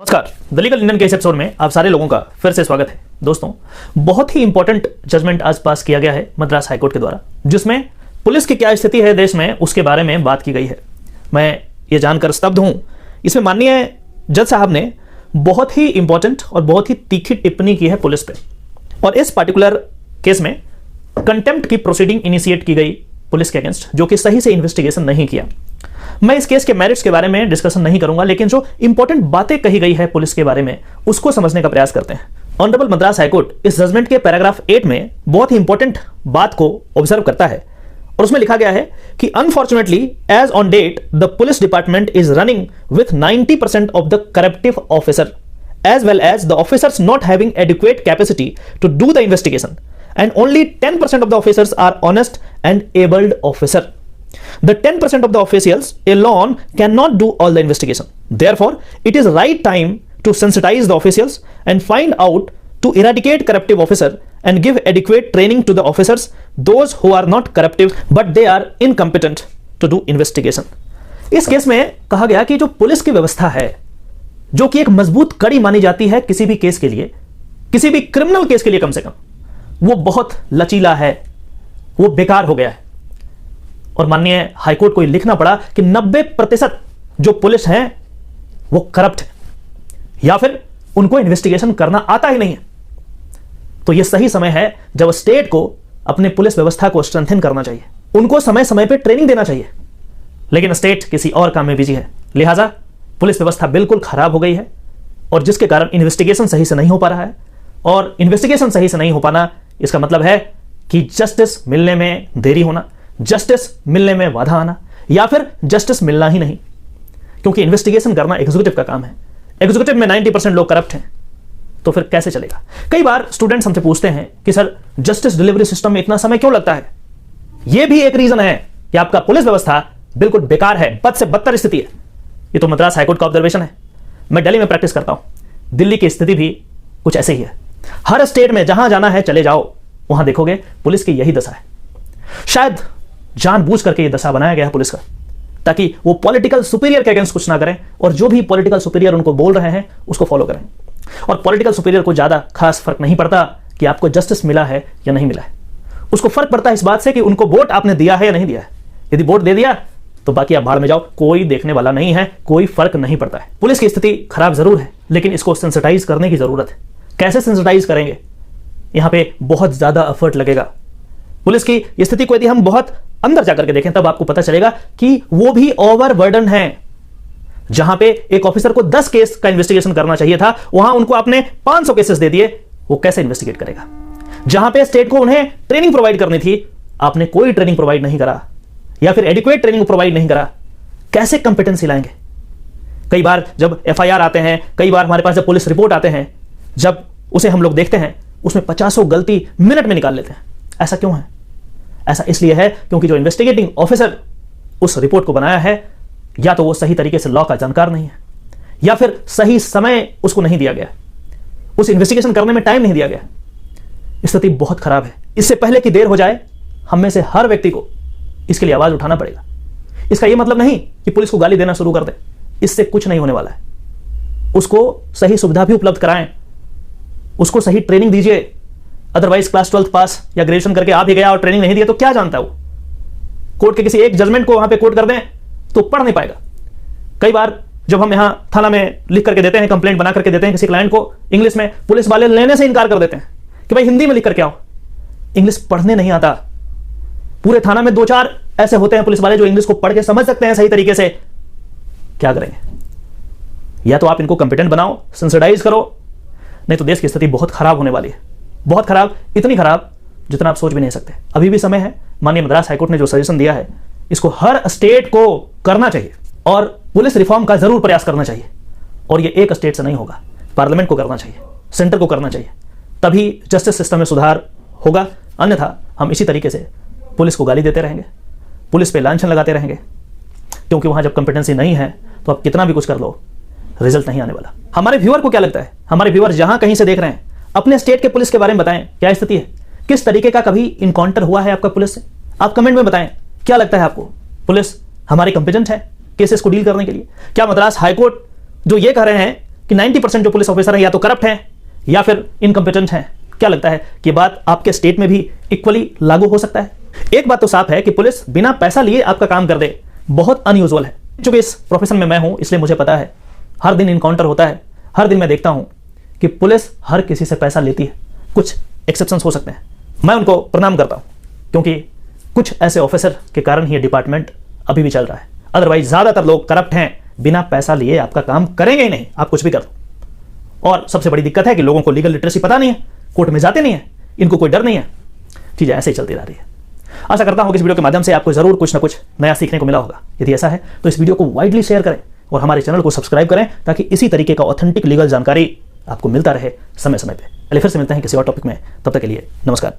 नमस्कार, the legal Indian के इस एपिसोड में आप सारे लोगों का फिर से स्वागत है। दोस्तों, बहुत ही इंपॉर्टेंट जजमेंट आज पास किया गया है मद्रास हाईकोर्ट के द्वारा, जिसमें पुलिस की क्या स्थिति है देश में उसके बारे में बात की गई है। मैं ये जानकर स्तब्ध हूं। इसमें माननीय जज साहब ने बहुत ही इंपॉर्टेंट और बहुत ही तीखी टिप्पणी की है पुलिस पे, और इस पर्टिकुलर केस में कंटेम्प्ट की प्रोसीडिंग इनिशिएट की गई पुलिस के अगेंस्ट, जो कि सही से इन्वेस्टिगेशन नहीं किया। मैं इस केस के मेरिट्स के बारे में डिस्कशन नहीं करूंगा, लेकिन जो इंपॉर्टेंट बातें कही गई है पुलिस के बारे में उसको समझने का प्रयास करते हैं। ऑनरेबल मद्रास हाईकोर्ट इस जजमेंट के पैराग्राफ 8 में बहुत ही इंपॉर्टेंट बात को ऑब्जर्व करता है, और उसमें लिखा गया है कि unfortunately as on date the police department is running with 90% of the corruptive officer as well as the officers not having adequate capacity to do the investigation, and only 10% of the officers are honest and abled officer. The 10% of the officials alone cannot do all the investigation. Therefore, it is right time to sensitize the officials and find out to eradicate corruptive officer and give adequate training to the officers, those who are not corruptive but they are incompetent to do investigation. इस case में कहा गया कि जो police की व्यवस्था है, जो कि एक मजबूत कड़ी मानी जाती है किसी भी केस के लिए, किसी भी क्रिमिनल केस के लिए कम से कम, वो बहुत लचीला है, वो बेकार हो गया है। और माननीय हाईकोर्ट को लिखना पड़ा कि 90% जो पुलिस है वो करप्ट है, या फिर उनको इन्वेस्टिगेशन करना आता ही नहीं है। तो यह सही समय है जब स्टेट को अपने पुलिस व्यवस्था को स्ट्रेंथन करना चाहिए, उनको समय समय पर ट्रेनिंग देना चाहिए। लेकिन स्टेट किसी और काम में बिजी है, लिहाजा पुलिस व्यवस्था बिल्कुल खराब हो गई है, और जिसके कारण इन्वेस्टिगेशन सही से नहीं हो पा रहा है। और इन्वेस्टिगेशन सही से नहीं हो पाना, इसका मतलब है कि जस्टिस मिलने में देरी होना, जस्टिस मिलने में बाधा आना, या फिर जस्टिस मिलना ही नहीं, क्योंकि इन्वेस्टिगेशन करना एग्जीक्यूटिव का काम है। एग्जीक्यूटिव में 90% लोग करप्ट हैं, तो फिर कैसे चलेगा। कई बार स्टूडेंट्स हमसे पूछते हैं कि सर, जस्टिस डिलीवरी सिस्टम में इतना समय क्यों लगता है। यह भी एक रीजन है कि आपका पुलिस व्यवस्था बिल्कुल बेकार है, बद से बदतर स्थिति है। ये तो मद्रास हाईकोर्ट का ऑब्जर्वेशन है। मैं दिल्ली में प्रैक्टिस करता हूं, दिल्ली की स्थिति भी कुछ ऐसे ही है। हर स्टेट में जहां जाना है चले जाओ, वहां देखोगे पुलिस की यही दशा है। शायद जानबूझ करके यह दशा बनाया गया है पुलिस का, ताकि वो पॉलिटिकल सुपीरियर के अगेंस्ट कुछ ना करें, और जो भी पॉलिटिकल सुपीरियर उनको बोल रहे हैं उसको फॉलो करें। और पॉलिटिकल सुपीरियर को ज्यादा खास फर्क नहीं पड़ता कि आपको जस्टिस मिला है या नहीं मिला है। उसको फर्क पड़ता है इस बात से कि उनको वोट आपने दिया है या नहीं दिया है। यदि वोट दे दिया तो बाकी आप भाड़ में जाओ, कोई देखने वाला नहीं है, कोई फर्क नहीं पड़ता है। पुलिस की स्थिति खराब जरूर है, लेकिन इसको सेंसिटाइज करने की जरूरत है। कैसे सेंसिटाइज करेंगे, यहां पे बहुत ज्यादा एफर्ट लगेगा। पुलिस की स्थिति को यदि हम बहुत अंदर जाकर के देखें, तब आपको पता चलेगा कि वो भी ओवरबर्डन है। जहां पे एक ऑफिसर को 10 केस का इन्वेस्टिगेशन करना चाहिए था, वहां उनको आपने 500 केसेस दे दिए, वो कैसे इन्वेस्टिगेट करेगा। जहां पे स्टेट को उन्हें ट्रेनिंग प्रोवाइड करनी थी, आपने कोई ट्रेनिंग प्रोवाइड नहीं करा, या फिर एडिक्वेट ट्रेनिंग प्रोवाइड नहीं करा, कैसे कंपिटेंसी लाएंगे। कई बार जब एफआईआर आते हैं, कई बार हमारे पास जब पुलिस रिपोर्ट आते हैं, जब उसे हम लोग देखते हैं, उसमें 50 गलती मिनट में निकाल लेते हैं। ऐसा क्यों है? ऐसा इसलिए है क्योंकि जो इन्वेस्टिगेटिंग ऑफिसर उस रिपोर्ट को बनाया है, या तो वो सही तरीके से लॉ का जानकार नहीं है, या फिर सही समय उसको नहीं दिया गया, उस इन्वेस्टिगेशन करने में टाइम नहीं दिया गया। स्थिति बहुत खराब है। इससे पहले कि देर हो जाए, हम में से हर व्यक्ति को इसके लिए आवाज उठाना पड़ेगा। इसका यह मतलब नहीं कि पुलिस को गाली देना शुरू कर दे, इससे कुछ नहीं होने वाला है। उसको सही सुविधा भी उपलब्ध कराएं, उसको सही ट्रेनिंग दीजिए। अदरवाइज क्लास 12th पास या ग्रेजुएशन करके आ भी गया और ट्रेनिंग नहीं दिया तो क्या जानता है वो। कोर्ट के किसी एक जजमेंट को वहां पे कोर्ट कर दें तो पढ़ नहीं पाएगा। कई बार जब हम यहां थाना में लिख करके देते हैं, कंप्लेंट बना करके देते हैं किसी क्लाइंट को इंग्लिश में, पुलिस वाले लेने से इनकार कर देते हैं कि भाई हिंदी में लिख करके आओ। इंग्लिश पढ़ने नहीं आता। पूरे थाना में 2-4 ऐसे होते हैं पुलिस वाले जो इंग्लिश को पढ़ के समझ सकते हैं सही तरीके से। क्या करेंगे? या तो आप इनको कंपिटेंट बनाओ, सेंसिटाइज करो, नहीं तो देश की स्थिति बहुत खराब होने वाली है। बहुत खराब, इतनी खराब जितना आप सोच भी नहीं सकते। अभी भी समय है। माननीय मद्रास हाईकोर्ट ने जो सजेशन दिया है, इसको हर स्टेट को करना चाहिए, और पुलिस रिफॉर्म का जरूर प्रयास करना चाहिए। और ये एक स्टेट से नहीं होगा, पार्लियामेंट को करना चाहिए, सेंटर को करना चाहिए, तभी जस्टिस सिस्टम में सुधार होगा। अन्यथा हम इसी तरीके से पुलिस को गाली देते रहेंगे, पुलिस पे लांछन लगाते रहेंगे, क्योंकि वहां जब कंपिटेंसी नहीं है तो आप कितना भी कुछ कर लो, रिजल्ट नहीं आने वाला। हमारे व्यूअर को क्या लगता है? हमारे व्यूअर जहां कहीं से देख रहे हैं, अपने स्टेट के पुलिस के बारे में बताएं, क्या स्थिति है, किस तरीके का कभी इनकाउंटर हुआ है आपका पुलिस से। आप कमेंट में बताएं, क्या लगता है आपको, पुलिस हमारी कंपिटेंट है केसेस को डील करने के लिए? क्या मद्रास हाईकोर्ट जो ये कह रहे हैं कि 90% जो पुलिस ऑफिसर हैं या तो करप्ट हैं या फिर इनकम्पिटेंट हैं? क्या लगता है कि बात आपके स्टेट में भी इक्वली लागू हो सकता है? एक बात तो साफ है कि पुलिस बिना पैसा लिए आपका काम कर दे, बहुत अनयूजुअल है। चूंकि इस प्रोफेशन में मैं हूं, इसलिए मुझे पता है, हर दिन इनकाउंटर होता है, हर दिन मैं देखता हूं कि पुलिस हर किसी से पैसा लेती है। कुछ एक्सेप्शंस हो सकते हैं, मैं उनको प्रणाम करता हूं, क्योंकि कुछ ऐसे ऑफिसर के कारण ही ये डिपार्टमेंट अभी भी चल रहा है। अदरवाइज ज्यादातर लोग करप्ट हैं, बिना पैसा लिए आपका काम करेंगे ही नहीं, आप कुछ भी कर दो। और सबसे बड़ी दिक्कत है कि लोगों को लीगल लिटरेसी पता नहीं है, कोर्ट में जाते नहीं है, इनको कोई डर नहीं है, चीजें ऐसे ही चलती रह रही है। आशा करता हूं कि इस वीडियो के माध्यम से आपको जरूर कुछ ना कुछ नया सीखने को मिला होगा। यदि ऐसा है तो इस वीडियो को वाइडली शेयर करें और हमारे चैनल को सब्सक्राइब करें, ताकि इसी तरीके का ऑथेंटिक लीगल जानकारी आपको मिलता रहे समय समय पे। चलिए फिर से मिलते हैं किसी और टॉपिक में, तब तक के लिए नमस्कार।